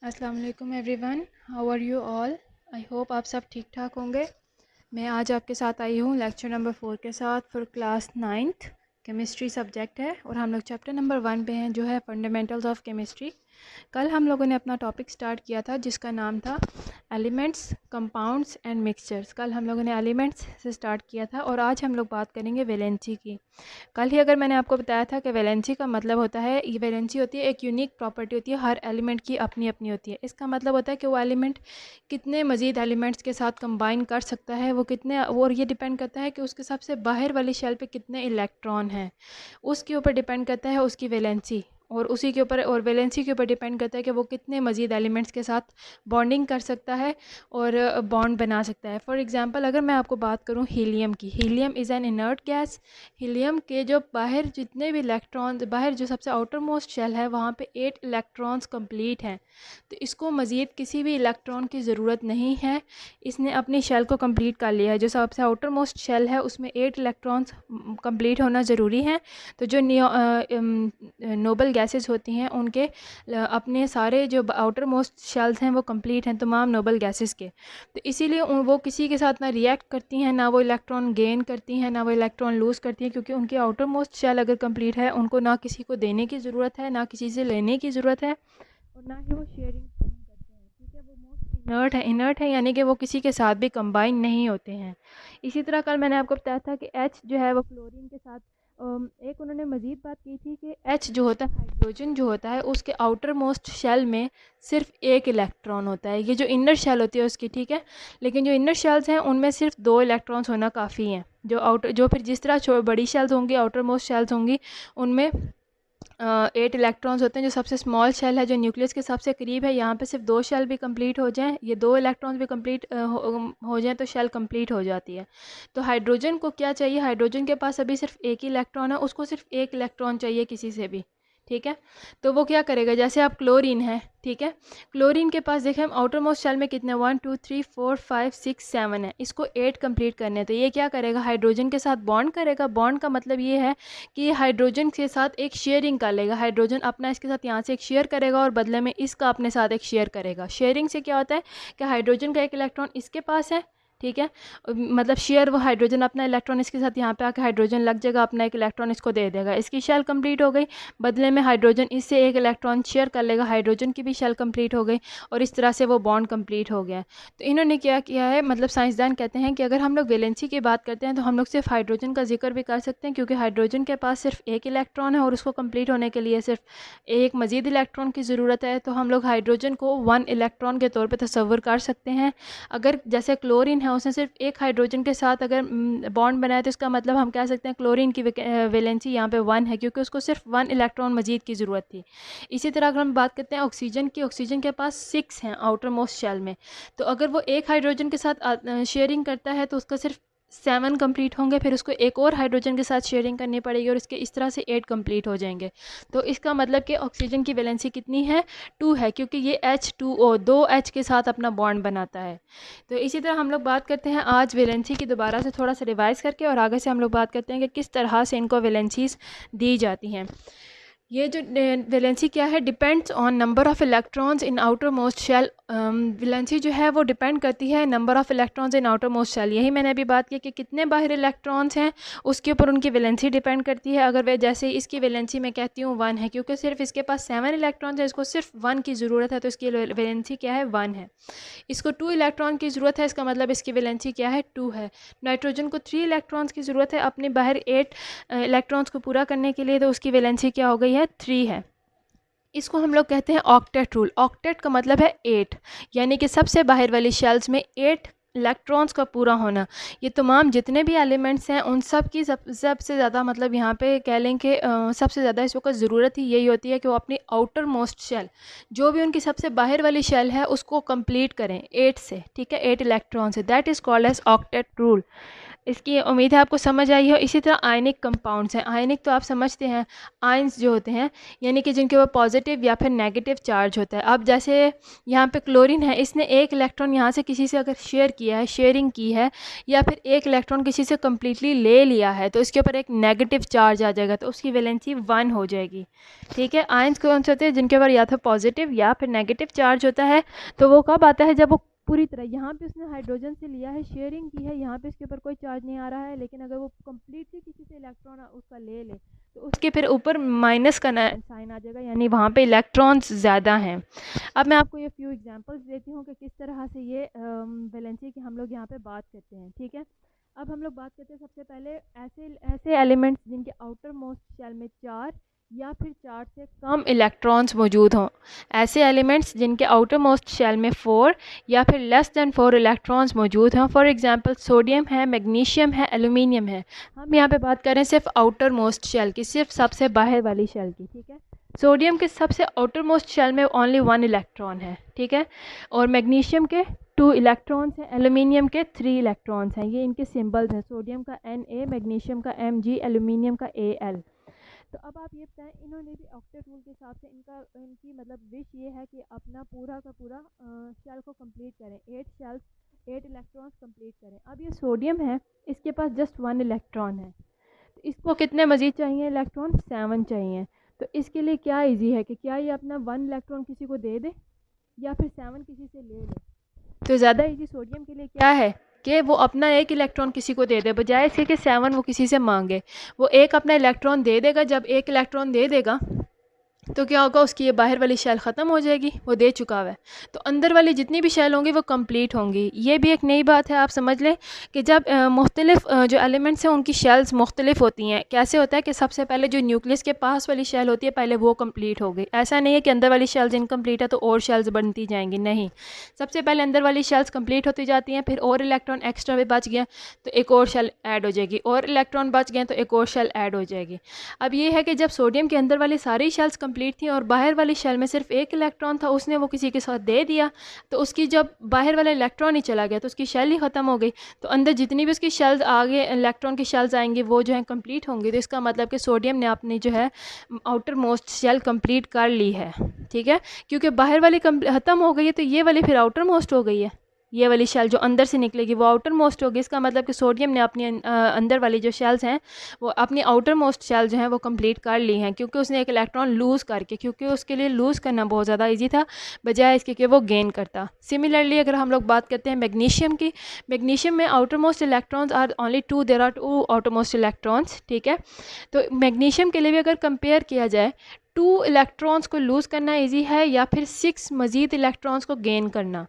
अस्सलाम वालेकुम everyone, how are you all. I hope आप सब ठीक ठाक होंगे। मैं आज आपके साथ आई हूँ लेक्चर नंबर 4 के साथ for class 9th। Chemistry subject है और हम लोग चैप्टर नंबर 1 पे हैं, जो है फंडामेंटल्स ऑफ केमिस्ट्री। कल हम लोगों ने अपना टॉपिक स्टार्ट किया था जिसका नाम था एलिमेंट्स, कंपाउंड्स एंड मिक्सचर्स। कल हम लोगों ने एलिमेंट्स से स्टार्ट किया था और आज हम लोग बात करेंगे वैलेंसी की। कल ही अगर मैंने आपको बताया था कि वैलेंसी का मतलब होता है, ये वैलेंसी होती है एक यूनिक प्रॉपर्टी होती है, हर एलिमेंट की अपनी अपनी होती है। इसका मतलब होता है कि वो एलिमेंट कितने मज़ीद एलिमेंट्स के साथ कंबाइन कर सकता है, वो कितने, और ये डिपेंड करता है कि उसके सबसे बाहर वाली शेल पे कितने इलेक्ट्रॉन हैं, उसके ऊपर डिपेंड करता है उसकी वैलेंसी। और उसी के ऊपर और वैलेंसी के ऊपर डिपेंड करता है कि वो कितने मज़ीद एलिमेंट्स के साथ बॉन्डिंग कर सकता है और बॉन्ड बना सकता है। फॉर एग्जांपल अगर मैं आपको बात करूं हीलियम की, helium is an inert gas. Helium के जो बाहर जितने भी इलेक्ट्रॉन, बाहर जो सबसे आउटर मोस्ट शेल है वहाँ पे 8 इलेक्ट्रॉन्स कंप्लीट हैं, तो इसको मज़ीद किसी भी इलेक्ट्रॉन की ज़रूरत नहीं है। इसने अपनी शेल को कंप्लीट कर लिया है। जो सबसे आउटर मोस्ट शेल है उसमें 8 इलेक्ट्रॉन्स कंप्लीट होना ज़रूरी है। तो जो नोबल गैसेस होती हैं उनके अपने सारे जो आउटर मोस्ट शेल्स हैं वो कंप्लीट हैं तमाम नोबल गैसेस के। तो इसीलिए वो किसी के साथ ना रिएक्ट करती हैं, ना वो इलेक्ट्रॉन गेन करती हैं, ना वो इलेक्ट्रॉन लूज़ करती हैं, क्योंकि उनकी आउटर मोस्ट शेल अगर कंप्लीट है उनको ना किसी को देने की ज़रूरत है, ना किसी से लेने की ज़रूरत है, और ना ही वो शेयरिंग करते हैं। ठीक है, वो मोस्ट इनर्ट है। इनर्ट है यानी कि वो किसी के साथ भी कंबाइन नहीं होते हैं। इसी तरह कल मैंने आपको बताया था कि एच जो है वो क्लोरीन के साथ एक उन्होंने मज़ीद बात की थी कि एच जो होता है, हाइड्रोजन जो होता है, उसके आउटर मोस्ट शेल में सिर्फ एक इलेक्ट्रॉन होता है। ये जो इनर शेल होती है उसकी, ठीक है, लेकिन जो इनर शेल्स हैं उनमें सिर्फ 2 इलेक्ट्रॉन्स होना काफ़ी हैं। जो फिर जिस तरह बड़ी शेल्स होंगी, आउटर मोस्ट शेल्स होंगी, उनमें 8 इलेक्ट्रॉन्स होते हैं। जो सबसे स्मॉल शेल है, जो न्यूक्लियस के सबसे करीब है, यहाँ पे सिर्फ 2 शेल भी कंप्लीट हो जाएं, ये 2 इलेक्ट्रॉन्स भी कंप्लीट हो जाएं तो शेल कंप्लीट हो जाती है। तो हाइड्रोजन को क्या चाहिए, हाइड्रोजन के पास अभी सिर्फ एक ही इलेक्ट्रॉन है, उसको सिर्फ एक इलेक्ट्रॉन चाहिए किसी से भी। ठीक है, तो वो क्या करेगा, जैसे आप क्लोरीन है, ठीक है, क्लोरीन के पास देखें हम आउटर मोस्ट शेल में कितने 1 2 3 4 5 6 7 है, इसको 8 कंप्लीट करने हैं। तो ये क्या करेगा, हाइड्रोजन के साथ बॉन्ड करेगा। बॉन्ड का मतलब ये है कि ये हाइड्रोजन के साथ एक शेयरिंग कर लेगा। हाइड्रोजन अपना इसके साथ यहाँ से एक शेयर करेगा और बदले में इसका अपने साथ एक शेयर करेगा। शेयरिंग से क्या होता है कि हाइड्रोजन का एक इलेक्ट्रॉन इसके पास है, ठीक है, मतलब शेयर, वो हाइड्रोजन अपना इलेक्ट्रॉन इसके साथ यहाँ पे आके हाइड्रोजन लग जाएगा, अपना एक इलेक्ट्रॉन इसको दे देगा, इसकी शेल कंप्लीट हो गई। बदले में हाइड्रोजन इससे एक इलेक्ट्रॉन शेयर कर लेगा, हाइड्रोजन की भी शेल कंप्लीट हो गई, और इस तरह से वो बॉन्ड कंप्लीट हो गया। तो इन्होंने क्या किया है, मतलब साइंसदान कहते हैं कि अगर हम लोग वैलेंसी की बात करते हैं तो हम लोग सिर्फ हाइड्रोजन का जिक्र भी कर सकते हैं, क्योंकि हाइड्रोजन के पास सिर्फ एक इलेक्ट्रॉन है और उसको कंप्लीट होने के लिए सिर्फ एक मज़ीद इलेक्ट्रॉन की ज़रूरत है। तो हम लोग हाइड्रोजन को 1 इलेक्ट्रॉन के तौर पर तस्वर कर सकते हैं। अगर जैसे क्लोरीन है, उसने सिर्फ एक हाइड्रोजन के साथ अगर बॉन्ड बनाया, तो इसका मतलब हम कह सकते हैं क्लोरीन की वैलेंसी यहाँ पे 1 है, क्योंकि उसको सिर्फ 1 इलेक्ट्रॉन मजीद की ज़रूरत थी। इसी तरह अगर हम बात करते हैं ऑक्सीजन की, ऑक्सीजन के पास 6 हैं आउटर मोस्ट शेल में, तो अगर वो एक हाइड्रोजन के साथ शेयरिंग करता है तो उसका सिर्फ 7 कंप्लीट होंगे, फिर उसको एक और हाइड्रोजन के साथ शेयरिंग करनी पड़ेगी और इसके इस तरह से 8 कंप्लीट हो जाएंगे। तो इसका मतलब कि ऑक्सीजन की वैलेंसी कितनी है, 2 है, क्योंकि ये H2O 2 H के साथ अपना बॉन्ड बनाता है। तो इसी तरह हम लोग बात करते हैं आज वैलेंसी की दोबारा से थोड़ा सा रिवाइज़ करके, और आगे से हम लोग बात करते हैं कि किस तरह से इनको वैलेंसीज दी जाती हैं। ये जो वैलेंसी क्या है, depends on number of electrons in outermost shell. Valency जो है वो डिपेंड करती है number of electrons in outermost shell. यही मैंने अभी बात की कि कितने बाहर इलेक्ट्रॉन्स हैं उसके ऊपर उनकी वैलेंसी डिपेंड करती है। अगर वे जैसे इसकी वैलेंसी मैं कहती हूँ 1 है, क्योंकि सिर्फ इसके पास 7 इलेक्ट्रॉन्स है, इसको सिर्फ 1 की ज़रूरत है, तो इसकी वैलेंसी क्या है, 1 है। इसको 2 इलेक्ट्रॉन की ज़रूरत है, इसका मतलब इसकी वैलेंसी क्या है, 2 है। नाइट्रोजन को 3 इलेक्ट्रॉन्स की ज़रूरत है अपने बाहर 8 इलेक्ट्रॉन्स को पूरा करने के लिए, तो उसकी वैलेंसी क्या हो गई है, 3 है। इसको हम लोग कहते हैं ऑक्टेट रूल। ऑक्टेट का मतलब है 8, यानी कि सबसे बाहर वाली शेल्स में 8 इलेक्ट्रॉन्स का पूरा होना। ये तमाम जितने भी एलिमेंट्स हैं उन सब की सबसे ज़्यादा, मतलब यहाँ पे कह लें कि सबसे ज़्यादा इस वक्त ज़रूरत ही यही होती है कि वो अपनी आउटर मोस्ट शेल, जो भी उनकी सबसे बाहर वाली शेल है, उसको कंप्लीट करें 8 से, ठीक है, 8 इलेक्ट्रॉन से। That is called as octet rule. इसकी उम्मीद है आपको समझ आई हो। इसी तरह आयनिक कंपाउंड्स हैं। आयनिक तो आप समझते हैं, आयंस जो होते हैं यानी कि जिनके ऊपर पॉजिटिव या फिर नेगेटिव चार्ज होता है। अब जैसे यहाँ पे क्लोरीन है, इसने एक इलेक्ट्रॉन यहाँ से किसी से अगर शेयर किया है, शेयरिंग की है, या फिर एक इलेक्ट्रॉन किसी से कम्प्लीटली ले लिया है, तो इसके ऊपर एक नेगेटिव चार्ज आ जाएगा, तो उसकी वैलेंसी 1 हो जाएगी। ठीक है, आयंस कौन से होते हैं? जिनके ऊपर या तो पॉजिटिव या फिर नेगेटिव चार्ज होता है। तो वो कब आता है? जब वो पूरी तरह, यहाँ पे उसने हाइड्रोजन से लिया है, शेयरिंग की है, यहाँ पे इसके ऊपर कोई चार्ज नहीं आ रहा है, लेकिन अगर वो कम्प्लीटली किसी से इलेक्ट्रॉन उसका ले ले तो उसके फिर ऊपर माइनस का साइन आ जाएगा, यानी वहाँ पे इलेक्ट्रॉन्स ज़्यादा हैं। अब मैं आपको ये फ्यू एग्जांपल्स देती हूँ कि किस तरह से ये वैलेंसी की हम लोग यहाँ पे बात करते हैं। ठीक है, अब हम लोग बात करते हैं सबसे पहले ऐसे ऐसे एलिमेंट्स जिनके आउटर मोस्ट शेल में 4 या फिर 4 से कम इलेक्ट्रॉन्स मौजूद हों। ऐसे एलिमेंट्स जिनके आउटर मोस्ट शेल में 4 या फिर लेस दैन 4 इलेक्ट्रॉन्स मौजूद हों। फॉर एग्जांपल सोडियम है, मैग्नीशियम है, एल्यूमिनियम है। हम यहाँ पे बात करें सिर्फ आउटर मोस्ट शेल की, सिर्फ सबसे बाहर वाली शेल की। ठीक है, सोडियम के सबसे आउटर मोस्ट शेल में ओनली 1 इलेक्ट्रॉन है। ठीक है, और मैग्नीशियम के 2 इलेक्ट्रॉन्स हैं, एल्यूमिनियम के 3 इलेक्ट्रॉन्स हैं। ये इनके सिंबल्स हैं, सोडियम का Na, मैग्नीशियम का Mg, एल्यूमिनियम का Al। तो अब आप ये बताएं, इन्होंने भी ऑक्टेट रूल के हिसाब से इनकी मतलब विश ये है कि अपना पूरा का पूरा शेल को कंप्लीट करें, 8 शेल्स 8 इलेक्ट्रॉन्स कंप्लीट करें। अब ये सोडियम है, इसके पास जस्ट 1 इलेक्ट्रॉन है, तो इसको कितने मज़ीद चाहिए इलेक्ट्रॉन? 7 चाहिए। तो इसके लिए क्या इजी है कि क्या ये अपना 1 इलेक्ट्रॉन किसी को दे दे या फिर 7 किसी से ले ले? तो ज़्यादा इजी सोडियम के लिए क्या है कि वो अपना एक इलेक्ट्रॉन किसी को दे दे, बजाय इसके कि 7 वो किसी से मांगे। वो एक अपना इलेक्ट्रॉन दे देगा। जब एक इलेक्ट्रॉन दे देगा तो क्या होगा? उसकी ये बाहर वाली शेल ख़त्म हो जाएगी, वो दे चुका हुआ है, तो अंदर वाली जितनी भी शेल होंगी वो कंप्लीट होंगी। ये भी एक नई बात है, आप समझ लें कि जब मुख्तलिफ जो एलिमेंट्स हैं उनकी शेल्स मुख्तलिफ होती हैं। कैसे होता है कि सबसे पहले जो न्यूक्लियस के पास वाली शेल होती है पहले वो कंप्लीट हो गई। ऐसा नहीं है कि अंदर वाली शेल्स इनकम्प्लीट है तो और शेल्स बनती जाएंगी, नहीं। सबसे पहले अंदर वाली शेल्स कंप्लीट होती जाती हैं, फिर और इलेक्ट्रॉन एक्स्ट्रा भी बच गया तो एक और शेल ऐड हो जाएगी, और इलेक्ट्रॉन बच गए तो एक और शेल ऐड हो जाएगी। अब ये है कि जब सोडियम के अंदर वाली सारी शेल्स कंप्लीट थी और बाहर वाली शेल में सिर्फ एक इलेक्ट्रॉन था, उसने वो किसी के साथ दे दिया, तो उसकी जब बाहर वाला इलेक्ट्रॉन ही चला गया तो उसकी शेल ही ख़त्म हो गई। तो अंदर जितनी भी उसकी शेल्स आगे इलेक्ट्रॉन की शेल्स आएंगी वो जो है कंप्लीट होंगी। तो इसका मतलब कि सोडियम ने अपनी जो है आउटर मोस्ट शेल कंप्लीट कर ली है। ठीक है, क्योंकि बाहर वाली ख़त्म हो गई है तो ये वाली फिर आउटर मोस्ट हो गई है। ये वाली शेल जो अंदर से निकलेगी वो आउटर मोस्ट होगी। इसका मतलब कि सोडियम ने अपनी अंदर वाली जो शेल्स हैं वो अपनी आउटर मोस्ट शेल जो है वो कंप्लीट कर ली हैं, क्योंकि उसने एक इलेक्ट्रॉन लूज़ करके, क्योंकि उसके लिए लूज़ करना बहुत ज़्यादा इजी था बजाय इसके कि वो गेन करता। सिमिलरली अगर हम लोग बात करते हैं मैग्नीशियम की, मैग्नीशियम में outermost electrons are only 2, there are 2 outermost electrons. ठीक है, तो मैग्नीशियम के लिए भी अगर कंपेयर किया जाए 2 इलेक्ट्रॉन्स को लूज़ करना इजी है या फिर 6 मज़ीद इलेक्ट्रॉन्स को गेन करना?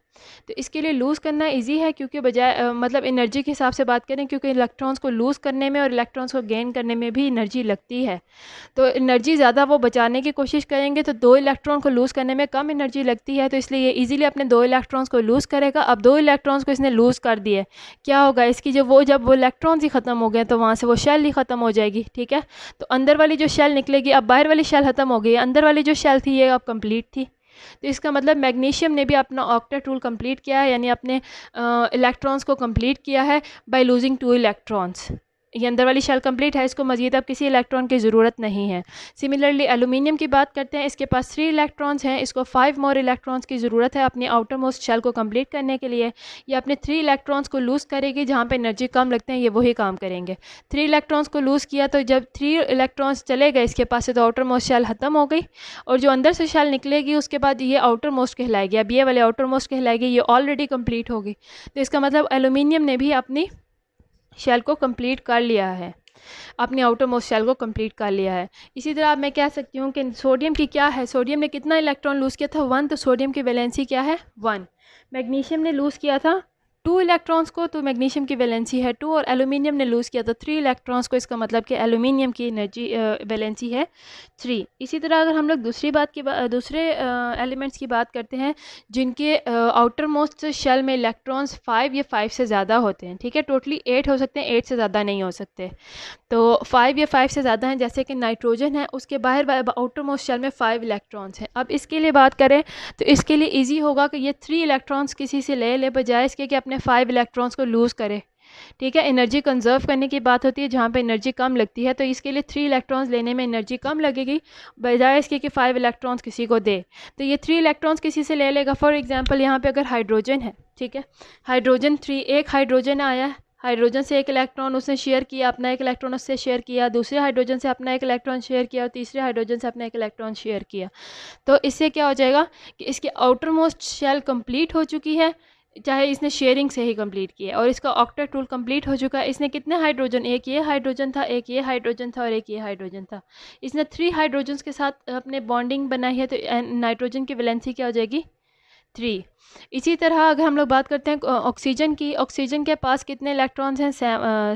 तो इसके लिए लूज़ करना इजी है, क्योंकि बजाय मतलब एनर्जी के हिसाब से बात करें, क्योंकि इलेक्ट्रॉन्स को लूज़ करने में और इलेक्ट्रॉन्स को गेन करने में भी एनर्जी लगती है। तो एनर्जी ज़्यादा वो बचाने की कोशिश करेंगे, तो 2 इलेक्ट्रॉन को लूज़ करने में कम एनर्जी लगती है, तो इसलिए ये ईजिली अपने 2 इलेक्ट्रॉन्स को लूज़ करेगा। अब 2 इलेक्ट्रॉन्स को इसने लूज़ कर दिए, क्या होगा? इसकी जब वो इलेक्ट्रॉन्स ही ख़त्म हो गए तो वहाँ से वो शेल ही ख़त्म हो जाएगी। ठीक है, तो अंदर वाली जो शेल निकलेगी, अब बाहर वाली शेल ख़त्म हो गई, अंदर वाली जो शेल थी ये अब कंप्लीट थी। तो इसका मतलब मैग्नीशियम ने भी अपना ऑक्टेट रूल कंप्लीट किया है, यानी अपने इलेक्ट्रॉन्स को कंप्लीट किया है बाय लूजिंग 2 इलेक्ट्रॉन्स। ये अंदर वाली शेल कंप्लीट है, इसको मज़ीद अब किसी इलेक्ट्रॉन की ज़रूरत नहीं है। सिमिलरली एल्यूमिनियम की बात करते हैं, इसके पास 3 इलेक्ट्रॉन्स हैं, इसको 5 मोर इलेक्ट्रॉन्स की ज़रूरत है अपनी आउटर मोस्ट शेल को कंप्लीट करने के लिए। ये अपने 3 इलेक्ट्रॉन्स को लूज़ करेगी, जहाँ पे एनर्जी कम लगते हैं ये वही काम करेंगे। 3 इलेक्ट्रॉन्स को लूज़ किया तो जब 3 इलेक्ट्रॉन्स चले गए इसके पास से, तो आउटर मोस्ट शेल ख़त्म हो गई, और जो अंदर से शेल निकलेगी उसके बाद ये आउटर मोस्ट कहलाएगी। अब ये वाले आउटर मोस्ट कहलाएगी, ये ऑलरेडी कंप्लीट होगी। तो इसका मतलब एल्यूमिनियम ने भी अपनी शेल को कंप्लीट कर लिया है, अपनी आउटर मोस्ट शेल को कंप्लीट कर लिया है। इसी तरह अब मैं कह सकती हूँ कि सोडियम की क्या है, सोडियम ने कितना इलेक्ट्रॉन लूज़ किया था? 1, तो सोडियम की वैलेंसी क्या है? 1। मैग्नीशियम ने लूज़ किया था 2 इलेक्ट्रॉन्स को, तो मैग्नीशियम की वैलेंसी है 2, और एल्यूमिनियम ने लूज़ किया था 3 इलेक्ट्रॉन्स को, इसका मतलब कि एल्यूमिनियम की एनर्जी वैलेंसी है 3। इसी तरह अगर हम लोग दूसरे एलिमेंट्स की बात करते हैं जिनके आउटर मोस्ट शेल में इलेक्ट्रॉन्स 5 या 5 से ज़्यादा होते हैं। ठीक है, टोटली 8 हो सकते हैं, 8 से ज़्यादा नहीं हो सकते। तो 5 या 5 से ज़्यादा हैं, जैसे कि नाइट्रोजन है, उसके बाहर आउटर मोस्ट शेल में 5 इलेक्ट्रॉन्स हैं। अब इसके लिए बात करें तो इसके लिए इजी होगा कि ये 3 इलेक्ट्रॉन्स किसी से ले बजाय इसके कि अपने 5 इलेक्ट्रॉन्स को लूज़ करे। ठीक है। एनर्जी कंजर्व करने की बात होती है जहाँ पे एनर्जी कम लगती है, तो इसके लिए 3 इलेक्ट्रॉन्स लेने में एनर्जी कम लगेगी बजाय इसके कि 5 इलेक्ट्रॉन्स किसी को दे। तो ये 3 इलेक्ट्रॉन्स किसी से ले लेगा। फॉर एग्जांपल यहाँ पे अगर हाइड्रोजन है, ठीक है, हाइड्रोजन 3, एक हाइड्रोजन आया है, हाइड्रोजन से एक इलेक्ट्रॉन उसने शेयर किया, अपना एक इलेक्ट्रॉन उससे शेयर किया, दूसरे हाइड्रोजन से अपना एक इलेक्ट्रॉन शेयर किया और तीसरे हाइड्रोजन से अपना एक इलेक्ट्रॉन शेयर किया। तो इससे क्या हो जाएगा कि इसकी आउटर मोस्ट शेल कंप्लीट हो चुकी है, चाहे इसने शेयरिंग से ही कंप्लीट किया, और इसका ऑक्टेट रूल कंप्लीट हो चुका है। इसने कितने हाइड्रोजन, एक ये हाइड्रोजन था, एक ये हाइड्रोजन था और एक ये हाइड्रोजन था। इसने 3 हाइड्रोजन्स के साथ अपने बॉन्डिंग बनाई है, तो नाइट्रोजन की वैलेंसी क्या हो जाएगी, 3। इसी तरह अगर हम लोग बात करते हैं ऑक्सीजन की, ऑक्सीजन के पास कितने इलेक्ट्रॉन्स हैं,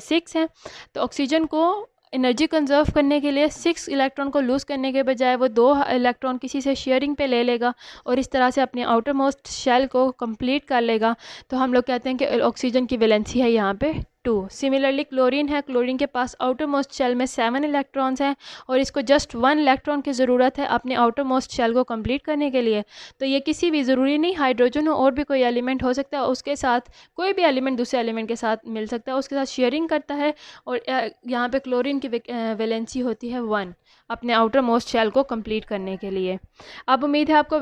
6 हैं। तो ऑक्सीजन को एनर्जी कंजर्व करने के लिए 6 इलेक्ट्रॉन को लूज़ करने के बजाय वो 2 इलेक्ट्रॉन किसी से शेयरिंग पे ले लेगा और इस तरह से अपने आउटर मोस्ट शेल को कंप्लीट कर लेगा। तो हम लोग कहते हैं कि ऑक्सीजन की वैलेंसी है यहाँ पे 2। सिमिलरली क्लोरीन है, क्लोरीन के पास आउटर मोस्ट शेल में 7 इलेक्ट्रॉन्स हैं और इसको जस्ट 1 इलेक्ट्रॉन की ज़रूरत है अपने आउटर मोस्ट शेल को कंप्लीट करने के लिए। तो ये किसी भी ज़रूरी नहीं हाइड्रोजन हो, और भी कोई एलिमेंट हो सकता है, उसके साथ कोई भी एलिमेंट दूसरे एलिमेंट के साथ मिल सकता है, उसके साथ शेयरिंग करता है। और यहाँ पे क्लोरीन की वैलेंसी होती है 1 अपने आउटर मोस्ट शेल को कंप्लीट करने के लिए। अब उम्मीद है आपको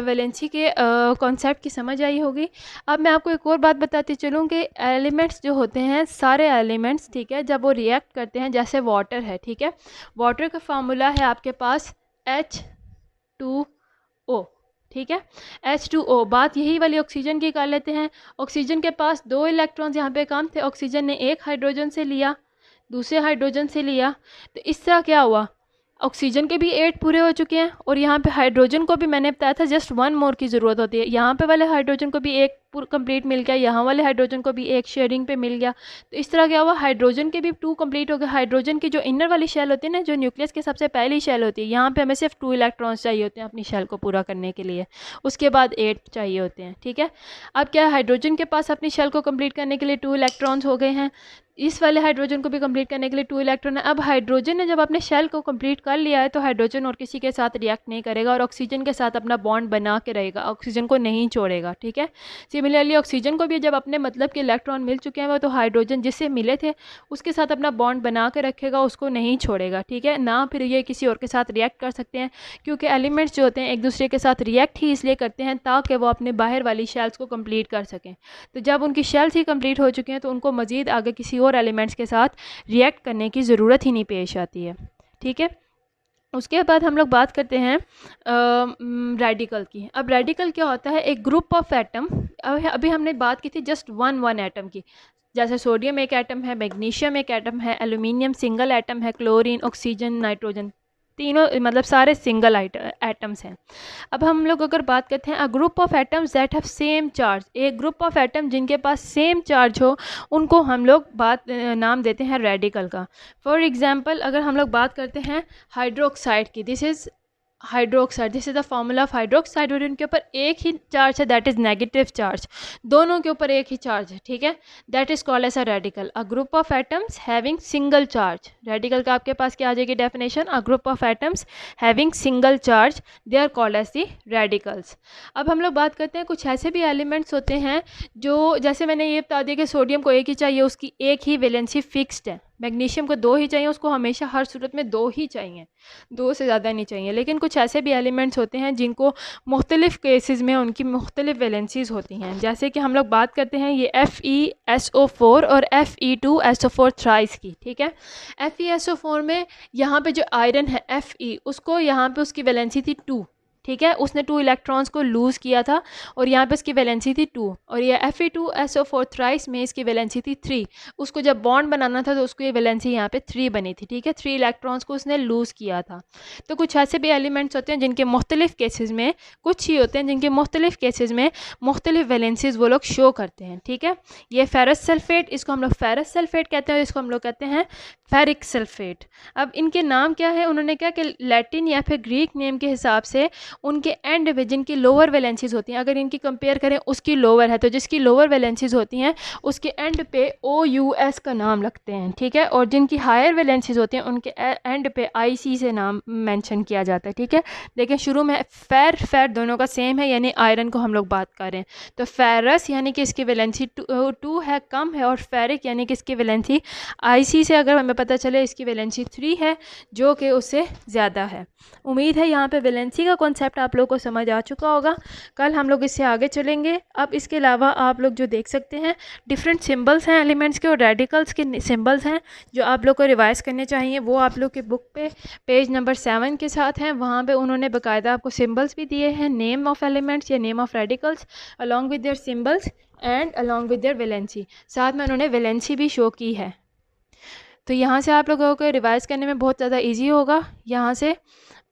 वैलेंसी के कॉन्सेप्ट की समझ आई होगी। अब मैं आपको एक और बात बताती चलूँ कि एलिमेंट्स जो होते हैं, सारे एलिमेंट्स, ठीक है, जब वो रिएक्ट करते हैं, जैसे वाटर है, ठीक है, वाटर का फार्मूला है आपके पास H2O, ठीक है, H2O। बात यही वाली ऑक्सीजन की कर लेते हैं। ऑक्सीजन के पास 2 इलेक्ट्रॉन्स यहाँ पे कम थे, ऑक्सीजन ने एक हाइड्रोजन से लिया, दूसरे हाइड्रोजन से लिया, तो इस तरह क्या हुआ, ऑक्सीजन के भी 8 पूरे हो चुके हैं और यहाँ पे हाइड्रोजन को भी मैंने बताया था जस्ट 1 मोर की ज़रूरत होती है। यहाँ पे वाले हाइड्रोजन को भी एक कंप्लीट मिल गया, यहाँ वाले हाइड्रोजन को भी एक शेयरिंग पे मिल गया। तो इस तरह क्या हुआ, हाइड्रोजन के भी 2 कंप्लीट हो गए। हाइड्रोजन की जो इनर वाली शेल होती है ना, जो न्यूक्लियस की सबसे पहली शेल होती है, यहाँ पे हमें सिर्फ 2 इलेक्ट्रॉन्स चाहिए होते हैं अपनी शेल को पूरा करने के लिए, उसके बाद 8 चाहिए होते हैं, ठीक है। अब क्या है, हाइड्रोजन के पास अपनी शेल को कंप्लीट करने के लिए 2 इलेक्ट्रॉन्स हो गए हैं, इस वाले हाइड्रोजन को भी कंप्लीट करने के लिए 2 इलेक्ट्रॉन है। अब हाइड्रोजन ने जब अपने शेल को कंप्लीट कर लिया है, तो हाइड्रोजन और किसी के साथ रिएक्ट नहीं करेगा और ऑक्सीजन के साथ अपना बॉन्ड बना के रहेगा, ऑक्सीजन को नहीं छोड़ेगा, ठीक है। सिमिलरली ऑक्सीजन को भी जब अपने मतलब के इलेक्ट्रॉन मिल चुके हैं, वो तो हाइड्रोजन जिससे मिले थे उसके साथ अपना बॉन्ड बना के रखेगा, उसको नहीं छोड़ेगा, ठीक है ना। फिर ये किसी और के साथ रिएक्ट कर सकते हैं, क्योंकि एलिमेंट्स जो होते हैं एक दूसरे के साथ रिएक्ट ही इसलिए करते हैं ताकि वो अपने बाहर वाली शेल्स को कंप्लीट कर सकें। तो जब उनकी शेल्स ही कंप्लीट हो चुके हैं, तो उनको मज़ीद आगे किसी और एलिमेंट्स के साथ रिएक्ट करने की ज़रूरत ही नहीं पेश आती है, ठीक है। उसके बाद हम लोग बात करते हैं रेडिकल की। अब रेडिकल क्या होता है, एक ग्रुप ऑफ एटम। अभी हमने बात की थी जस्ट वन एटम की, जैसे सोडियम एक एटम है, मैग्नीशियम एक एटम है, एल्यूमिनियम सिंगल एटम है, क्लोरीन, ऑक्सीजन, नाइट्रोजन, तीनों मतलब सारे सिंगल एटम्स हैं। अब हम लोग अगर बात करते हैं अ group of atoms that have same charge, एक ग्रुप ऑफ एटम जिनके पास सेम चार्ज हो, उनको हम लोग नाम देते हैं रेडिकल का। फॉर एग्जांपल अगर हम लोग बात करते हैं हाइड्रोक्साइड की, this is hydroxide, this is the formula of hydroxide, और इनके ऊपर एक ही चार्ज है, दैट इज़ नेगेटिव चार्ज, दोनों के ऊपर एक ही चार्ज है, ठीक है। That is called as a radical, a group of atoms having single charge. Radical का आपके पास क्या आ जाएगी definition, a group of atoms having single charge, they are called as the radicals. अब हम लोग बात करते हैं कुछ ऐसे भी एलिमेंट्स होते हैं जो, जैसे मैंने ये बता दिया कि सोडियम को एक ही चाहिए, उसकी एक ही वैलेंसी फिक्स्ड है। मैग्नीशियम को 2 ही चाहिए, उसको हमेशा हर सूरत में 2 ही चाहिए, 2 से ज़्यादा नहीं चाहिए। लेकिन कुछ ऐसे भी एलिमेंट्स होते हैं जिनको मुख्तलिफ़ केसेस में उनकी मुख्तलिफ वैलेंसीज़ होती हैं। जैसे कि हम लोग बात करते हैं ये FeSO4 और Fe2SO4 थ्राइस की, ठीक है। FeSO4 में यहाँ पे जो आयरन है Fe, उसको यहाँ पे उसकी वैलेंसी थी 2, ठीक है, उसने 2 इलेक्ट्रॉन्स को लूज़ किया था और यहाँ पे इसकी वैलेंसी थी 2, और ये Fe2SO4 थ्राइस में इसकी वैलेंसी थी 3। उसको जब बॉन्ड बनाना था तो उसको ये वैलेंसी यहाँ पे 3 बनी थी, ठीक है, 3 इलेक्ट्रॉन्स को उसने लूज़ किया था। तो कुछ ऐसे भी एलिमेंट्स होते हैं जिनके मुख्तलिफ केसेस में, कुछ ही होते हैं जिनके मुख्तलिफ केसेस में मुख्तलिफ वैलेंसीज वो लोग शो करते हैं, ठीक है। ये फेरस सल्फेट, इसको हम लोग फेरस सल्फेट कहते हैं, इसको हम लोग कहते हैं फेरिक सल्फेट। अब इनके नाम क्या है, उन्होंने क्या कि लैटिन या फिर ग्रीक नेम के हिसाब से उनके एंड पे जिनकी लोअर वैलेंसीज होती हैं, अगर इनकी कंपेयर करें उसकी लोअर है, तो जिसकी लोअर वैलेंसीज होती हैं उसके एंड पे OUS का नाम लगते हैं, ठीक है। और जिनकी हायर वैलेंसीज होती हैं उनके एंड पे IC से नाम मेंशन किया जाता है, ठीक है। देखिए शुरू में फेर दोनों का सेम है, यानी आयरन को हम लोग बात कर रहे हैं, तो फेरस यानी कि इसकी वैलेंसी 2 है, कम है, और फेरिक यानी कि इसकी वैलेंसी IC से अगर हमें पता चले इसकी वैलेंसी 3 है, जो कि उससे ज़्यादा है। उम्मीद है यहाँ पे वैलेंसी का कॉन्सेप्ट आप लोग को समझ आ चुका होगा। कल हम लोग इससे आगे चलेंगे। अब इसके अलावा आप लोग जो देख सकते हैं डिफरेंट सिंबल्स हैं एलिमेंट्स के, और रेडिकल्स के सिंबल्स हैं जो आप लोग को रिवाइज करने चाहिए। वो आप लोग के बुक पे पेज नंबर 7 के साथ हैं। वहाँ पे उन्होंने बाकायदा आपको सिंबल्स भी दिए हैं, नेम ऑफ एलिमेंट्स या name of radicals along with their symbols and along with their valency. साथ में उन्होंने वैलेंसी भी शो की है। तो यहाँ से आप लोगों को रिवाइज़ करने में बहुत ज़्यादा इजी होगा यहाँ से।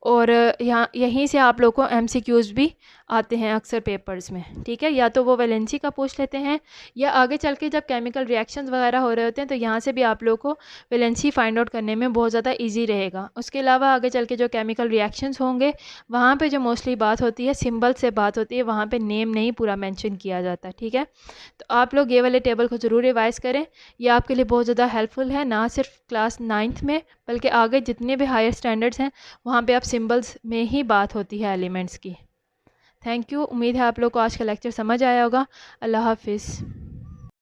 और यहाँ यहीं से आप लोग को MCQs भी आते हैं अक्सर पेपर्स में, ठीक है। या तो वो वैलेंसी का पूछ लेते हैं, या आगे चल के जब केमिकल रिएक्शंस वगैरह हो रहे होते हैं तो यहाँ से भी आप लोग को वैलेंसी फाइंड आउट करने में बहुत ज़्यादा इजी रहेगा। उसके अलावा आगे चल के जो केमिकल रिएक्शंस होंगे वहाँ पे जो मोस्टली बात होती है सिंबल से बात होती है, वहाँ पे नेम नहीं पूरा मेंशन किया जाता, ठीक है। तो आप लोग ये वाले टेबल को ज़रूर रिवाइज़ करें, ये आपके लिए बहुत ज़्यादा हेल्पफुल है, ना सिर्फ क्लास 9th में बल्कि आगे जितने भी हायर स्टैंडर्ड्स हैं वहाँ पे आप सिंबल्स में ही बात होती है एलिमेंट्स की। Thank you. उम्मीद है आप लोग को आज का लेक्चर समझ आया होगा। अल्लाह हाफिज़।